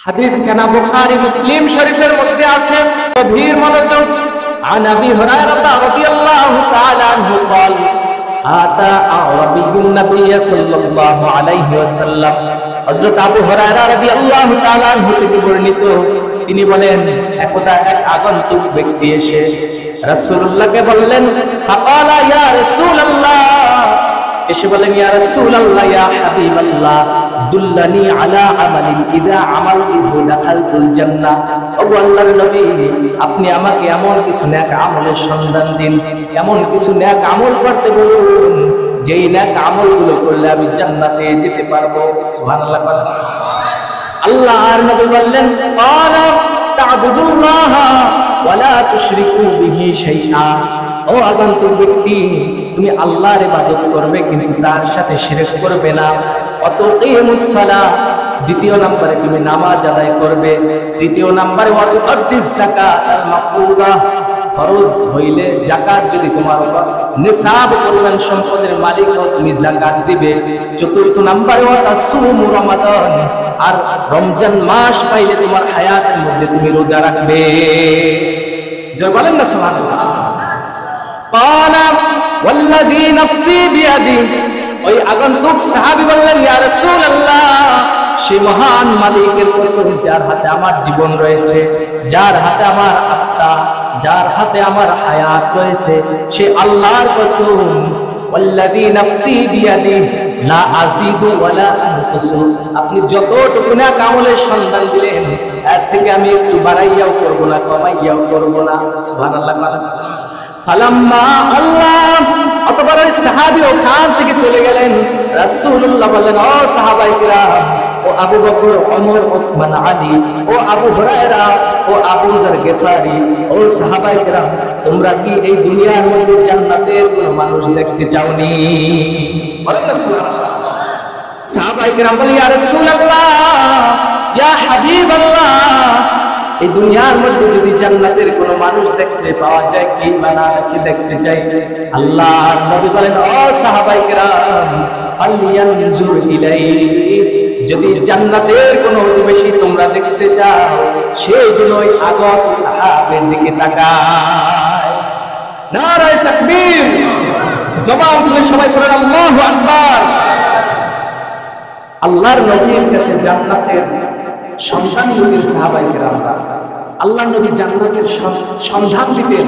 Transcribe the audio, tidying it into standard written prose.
হাদিস কানা বুখারী মুসলিম শরীফের মধ্যে আছে। গভীর মনোযোগ। عن ابي هريره رضي الله تعالى عنه قال اتى اعرابي النبي صلى الله عليه وسلم। হযরত আবু হুরায়রা রাদিয়াল্লাহু তাআলা আনহু থেকে বর্ণিত, তিনি বলেন, একদা এক আগন্তুক ব্যক্তি এসে রাসূলুল্লাহকে বললেন, ফাকালা ইয়া রাসূলুল্লাহ, এসে বলেন, ইয়া রাসূলুল্লাহ ইয়া হাবিবাল্লাহ দুল্লানি আলা আমালিন ইযা আমালতুহু দাখালতুল জান্নাহ। ওগো আল্লাহর নবী, আপনি আমাকে এমন কিছু নেক আমলের সন্ধান দিন, এমন কিছু নেক আমল করতে বলুন যেই নেক আমলগুলো করলে আমি জান্নাতে যেতে পারবো। সুবহানাল্লাহ। আল্লাহর নবী বললেন, ক্বালা তা'বুদুল্লাহ ওয়া লা তুশরিকু বিহি শাইআ। ও আগন্তুক ব্যক্তি, তুমি আল্লাহর ইবাদত করবে কিন্তু তার সাথে শিরক করবে না। ওয়াতুকিমুস সালাহ, দ্বিতীয় নম্বরে তুমি নামাজ আদায় করবে। তৃতীয় নম্বরে ওয়াতুআদ্দিস যাকাত আল মাফরুযা, ফরজ হইলে যাকাত যদি তোমার উপর নিসাব পরিমাণ সম্পদের মালিক হও তুমি যাকাত দিবে। চতুর্থ নম্বরে ওয়াতাসুমু রমাদান, আর রমজান মাস পাইলে তোমার হায়াতের মধ্যে তুমি রোজা রাখবে। জয় বলেন না সুবহানাল্লাহ। ক্বালা ওয়াল্লাযী নাফসি বিয়াদি, ওই আগন্তুক সাহাবী বললেন, ইয়া রাসূলুল্লাহ, সে মহান মালিকের কসম যার হাতে আমার জীবন রয়েছে, যার হাতে আমার আত্মা, যার হাতে আমার হায়াত রয়েছে, সে আল্লাহর কসম, ওয়াল্লাযী নাফসি বিয়াদি লা আযীদু ওয়া লা আনকুসু, আপনি যতটুকু নেক আমলের সন্ধান দিলেন এর থেকে আমি একটু বাড়াইয়াও করব না, কমাইয়াও করব না। সুবহানাল্লাহ। ফালাম্মা আল্লাহ, অতঃপর ওই সাহাবী ওখান থেকে চলে গেলেন। রাসূলুল্লাহ বললেন, ও সাহাবায়ে কিরাম, ও আবু বকর, ওমর, ওসমান, আলী, ও আবু হুরায়রা, ও আবু যর গিফারি, ও সাহাবায়ে কিরাম, তোমরা কি এই দুনিয়ার মধ্যে জান্নাতের কোন মানুষ দেখতে চাওনি? বলেন না সুবহানাল্লাহ। সাহাবায়ে কিরাম বলেন, ইয়া রাসূলুল্লাহ, ইয়া হাবিবাল্লাহ, এই দুনিয়ার মধ্যে যদি জান্নাতের কোন মানুষ দেখতে পাওয়া যায় কি বানা কি দেখতে চাই? আল্লাহর নবী বলেন, ও সাহাবায়ে কিরাম, ফালইয়ানজুর ইলাইহি, যদি জান্নাতের কোন অধিবাসী তোমরা দেখতে চাও সেই জন্য ওই আগত সাহাবের দিকে তাকায়। নারায়ে তাকবীর, জবান তুলে সবাই বলেন আল্লাহু আকবার। আল্লাহর নবীর কাছে জান্নাতের সন্ধান দিতেন সাহাবায়ে কেরামরা। আল্লাহর নবী জান্নাতের সন্ধান দিতেন